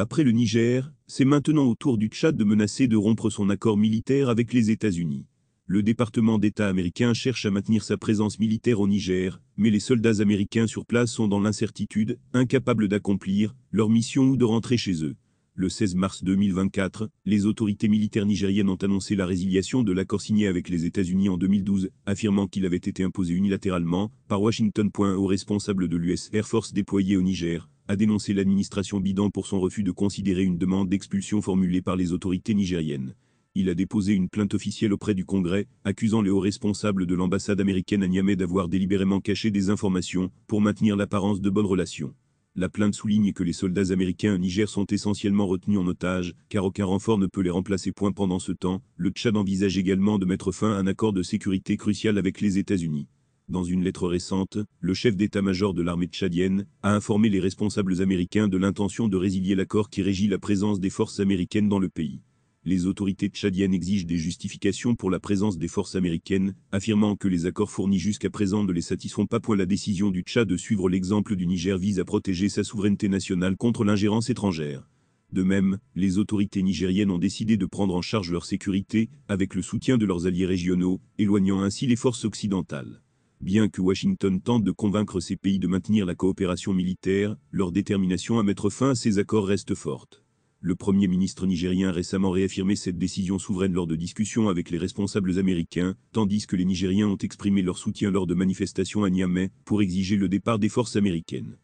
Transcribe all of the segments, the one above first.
Après le Niger, c'est maintenant au tour du Tchad de menacer de rompre son accord militaire avec les États-Unis. Le département d'État américain cherche à maintenir sa présence militaire au Niger, mais les soldats américains sur place sont dans l'incertitude, incapables d'accomplir leur mission ou de rentrer chez eux. Le 16 mars 2024, les autorités militaires nigériennes ont annoncé la résiliation de l'accord signé avec les États-Unis en 2012, affirmant qu'il avait été imposé unilatéralement par Washington. Au responsable de l'US Air Force déployé au Niger a dénoncé l'administration Biden pour son refus de considérer une demande d'expulsion formulée par les autorités nigériennes. Il a déposé une plainte officielle auprès du Congrès, accusant les hauts responsables de l'ambassade américaine à Niamey d'avoir délibérément caché des informations pour maintenir l'apparence de bonnes relations. La plainte souligne que les soldats américains au Niger sont essentiellement retenus en otage, car aucun renfort ne peut les remplacer. Pendant ce temps, le Tchad envisage également de mettre fin à un accord de sécurité crucial avec les États-Unis. Dans une lettre récente, le chef d'état-major de l'armée tchadienne a informé les responsables américains de l'intention de résilier l'accord qui régit la présence des forces américaines dans le pays. Les autorités tchadiennes exigent des justifications pour la présence des forces américaines, affirmant que les accords fournis jusqu'à présent ne les satisfont pas. La décision du Tchad de suivre l'exemple du Niger vise à protéger sa souveraineté nationale contre l'ingérence étrangère. De même, les autorités nigériennes ont décidé de prendre en charge leur sécurité, avec le soutien de leurs alliés régionaux, éloignant ainsi les forces occidentales. Bien que Washington tente de convaincre ces pays de maintenir la coopération militaire, leur détermination à mettre fin à ces accords reste forte. Le Premier ministre nigérien a récemment réaffirmé cette décision souveraine lors de discussions avec les responsables américains, tandis que les Nigériens ont exprimé leur soutien lors de manifestations à Niamey pour exiger le départ des forces américaines.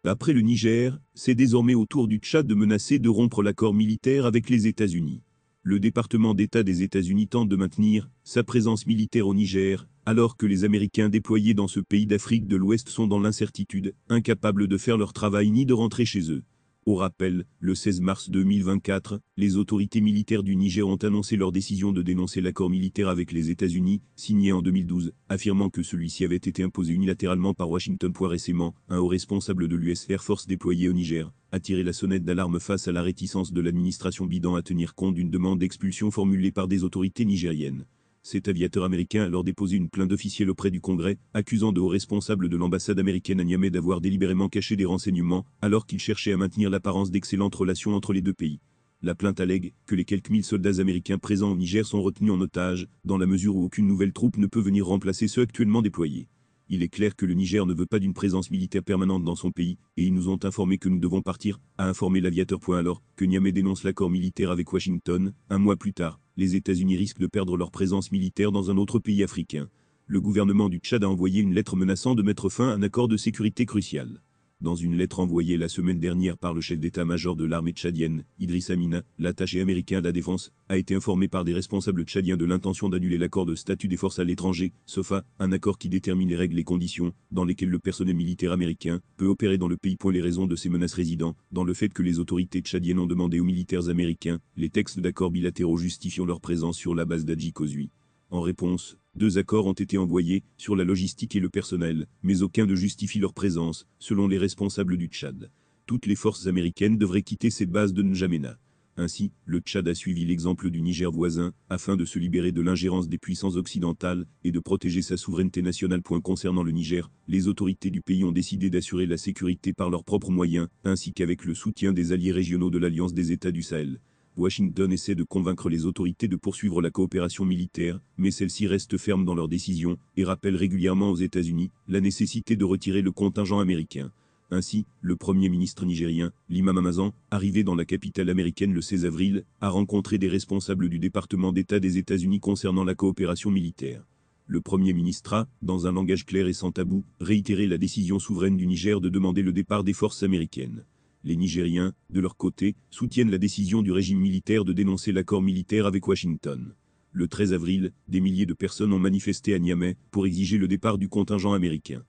Après le Niger, c'est désormais au tour du Tchad de menacer de rompre l'accord militaire avec les États-Unis. Le département d'État des États-Unis tente de maintenir sa présence militaire au Niger, alors que les Américains déployés dans ce pays d'Afrique de l'Ouest sont dans l'incertitude, incapables de faire leur travail ni de rentrer chez eux. Au rappel, le 16 mars 2024, les autorités militaires du Niger ont annoncé leur décision de dénoncer l'accord militaire avec les États-Unis, signé en 2012, affirmant que celui-ci avait été imposé unilatéralement par Washington. Récemment, un haut responsable de l'US Air Force déployé au Niger a tiré la sonnette d'alarme face à la réticence de l'administration Biden à tenir compte d'une demande d'expulsion formulée par des autorités nigériennes. Cet aviateur américain a alors déposé une plainte officielle auprès du Congrès, accusant de hauts responsables de l'ambassade américaine à Niamey d'avoir délibérément caché des renseignements, alors qu'il cherchait à maintenir l'apparence d'excellentes relations entre les deux pays. La plainte allègue que les quelques 1000 soldats américains présents au Niger sont retenus en otage, dans la mesure où aucune nouvelle troupe ne peut venir remplacer ceux actuellement déployés. Il est clair que le Niger ne veut pas d'une présence militaire permanente dans son pays, et ils nous ont informé que nous devons partir, a informé l'aviateur. Alors que Niamey dénonce l'accord militaire avec Washington, un mois plus tard, les États-Unis risquent de perdre leur présence militaire dans un autre pays africain. Le gouvernement du Tchad a envoyé une lettre menaçant de mettre fin à un accord de sécurité crucial. Dans une lettre envoyée la semaine dernière par le chef d'état-major de l'armée tchadienne, Idriss Amina, l'attaché américain à la défense, a été informé par des responsables tchadiens de l'intention d'annuler l'accord de statut des forces à l'étranger, SOFA, un accord qui détermine les règles et conditions dans lesquelles le personnel militaire américain peut opérer dans le pays. Les raisons de ces menaces résident dans le fait que les autorités tchadiennes ont demandé aux militaires américains les textes d'accords bilatéraux justifiant leur présence sur la base d'Adji Kozui. En réponse, 2 accords ont été envoyés sur la logistique et le personnel, mais aucun ne justifie leur présence, selon les responsables du Tchad. Toutes les forces américaines devraient quitter cette base de N'Djamena. Ainsi, le Tchad a suivi l'exemple du Niger voisin, afin de se libérer de l'ingérence des puissances occidentales et de protéger sa souveraineté nationale. Concernant le Niger, les autorités du pays ont décidé d'assurer la sécurité par leurs propres moyens, ainsi qu'avec le soutien des alliés régionaux de l'Alliance des États du Sahel. Washington essaie de convaincre les autorités de poursuivre la coopération militaire, mais celles-ci restent fermes dans leurs décisions et rappellent régulièrement aux États-Unis la nécessité de retirer le contingent américain. Ainsi, le Premier ministre nigérien, Limam Hamazan, arrivé dans la capitale américaine le 16 avril, a rencontré des responsables du département d'État des États-Unis concernant la coopération militaire. Le Premier ministre a, dans un langage clair et sans tabou, réitéré la décision souveraine du Niger de demander le départ des forces américaines. Les Nigériens, de leur côté, soutiennent la décision du régime militaire de dénoncer l'accord militaire avec Washington. Le 13 avril, des milliers de personnes ont manifesté à Niamey pour exiger le départ du contingent américain.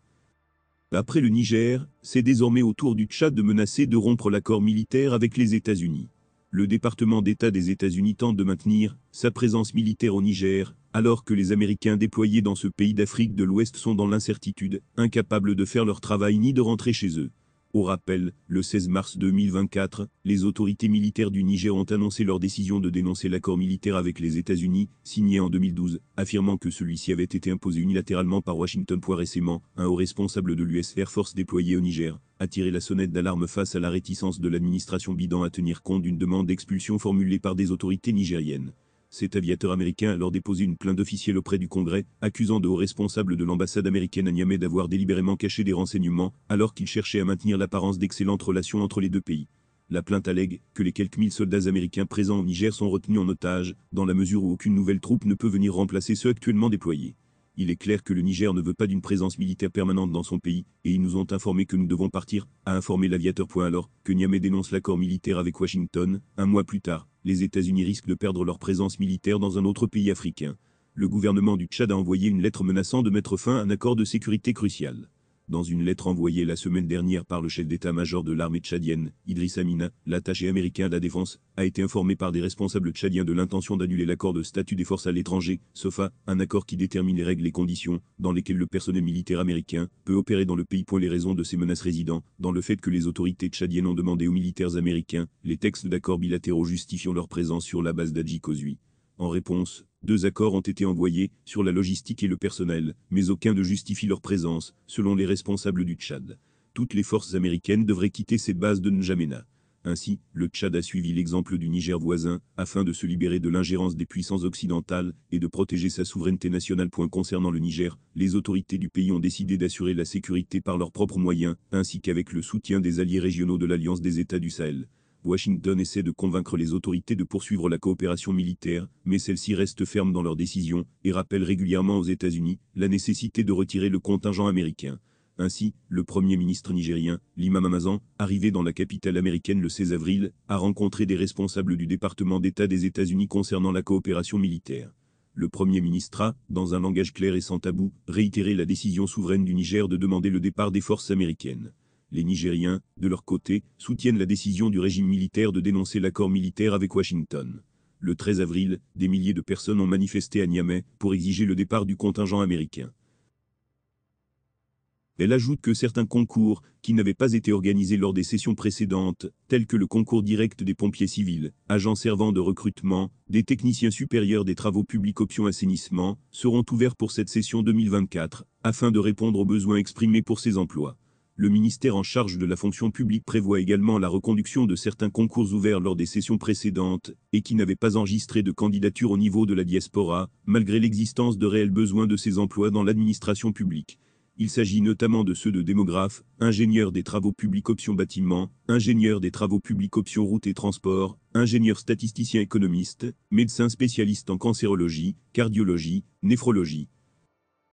Après le Niger, c'est désormais au tour du Tchad de menacer de rompre l'accord militaire avec les États-Unis. Le département d'État des États-Unis tente de maintenir sa présence militaire au Niger, alors que les Américains déployés dans ce pays d'Afrique de l'Ouest sont dans l'incertitude, incapables de faire leur travail ni de rentrer chez eux. Au rappel, le 16 mars 2024, les autorités militaires du Niger ont annoncé leur décision de dénoncer l'accord militaire avec les États-Unis, signé en 2012, affirmant que celui-ci avait été imposé unilatéralement par Washington. Récemment, un haut responsable de l'US Air Force déployé au Niger a tiré la sonnette d'alarme face à la réticence de l'administration Biden à tenir compte d'une demande d'expulsion formulée par des autorités nigériennes. Cet aviateur américain a alors déposé une plainte officielle auprès du Congrès, accusant de hauts responsables de l'ambassade américaine à Niamey d'avoir délibérément caché des renseignements, alors qu'il cherchait à maintenir l'apparence d'excellentes relations entre les deux pays. La plainte allègue que les quelques 1000 soldats américains présents au Niger sont retenus en otage, dans la mesure où aucune nouvelle troupe ne peut venir remplacer ceux actuellement déployés. Il est clair que le Niger ne veut pas d'une présence militaire permanente dans son pays, et ils nous ont informé que nous devons partir, a informé l'aviateur. Alors que Niamey dénonce l'accord militaire avec Washington, un mois plus tard, les États-Unis risquent de perdre leur présence militaire dans un autre pays africain. Le gouvernement du Tchad a envoyé une lettre menaçant de mettre fin à un accord de sécurité crucial. Dans une lettre envoyée la semaine dernière par le chef d'état-major de l'armée tchadienne, Idriss Amina, l'attaché américain à la défense, a été informé par des responsables tchadiens de l'intention d'annuler l'accord de statut des forces à l'étranger, SOFA, un accord qui détermine les règles et conditions dans lesquelles le personnel militaire américain peut opérer dans le pays. Les raisons de ces menaces résidant dans le fait que les autorités tchadiennes ont demandé aux militaires américains les textes d'accords bilatéraux justifiant leur présence sur la base d'Adji-Kozui. En réponse, 2 accords ont été envoyés sur la logistique et le personnel, mais aucun ne justifie leur présence, selon les responsables du Tchad. Toutes les forces américaines devraient quitter cette base de N'Djamena. Ainsi, le Tchad a suivi l'exemple du Niger voisin, afin de se libérer de l'ingérence des puissances occidentales et de protéger sa souveraineté nationale. Concernant le Niger, les autorités du pays ont décidé d'assurer la sécurité par leurs propres moyens, ainsi qu'avec le soutien des alliés régionaux de l'Alliance des États du Sahel. Washington essaie de convaincre les autorités de poursuivre la coopération militaire, mais celles-ci restent fermes dans leurs décisions et rappellent régulièrement aux États-Unis la nécessité de retirer le contingent américain. Ainsi, le Premier ministre nigérien, Limam Hamazan, arrivé dans la capitale américaine le 16 avril, a rencontré des responsables du département d'État des États-Unis concernant la coopération militaire. Le Premier ministre a, dans un langage clair et sans tabou, réitéré la décision souveraine du Niger de demander le départ des forces américaines. Les Nigériens, de leur côté, soutiennent la décision du régime militaire de dénoncer l'accord militaire avec Washington. Le 13 avril, des milliers de personnes ont manifesté à Niamey pour exiger le départ du contingent américain. Elle ajoute que certains concours, qui n'avaient pas été organisés lors des sessions précédentes, tels que le concours direct des pompiers civils, agents servant de recrutement, des techniciens supérieurs des travaux publics option assainissement, seront ouverts pour cette session 2024, afin de répondre aux besoins exprimés pour ces emplois. Le ministère en charge de la fonction publique prévoit également la reconduction de certains concours ouverts lors des sessions précédentes et qui n'avaient pas enregistré de candidature au niveau de la diaspora, malgré l'existence de réels besoins de ces emplois dans l'administration publique. Il s'agit notamment de ceux de démographes, ingénieurs des travaux publics option bâtiment, ingénieurs des travaux publics option route et transport, ingénieurs statisticiens économistes, médecins spécialistes en cancérologie, cardiologie, néphrologie.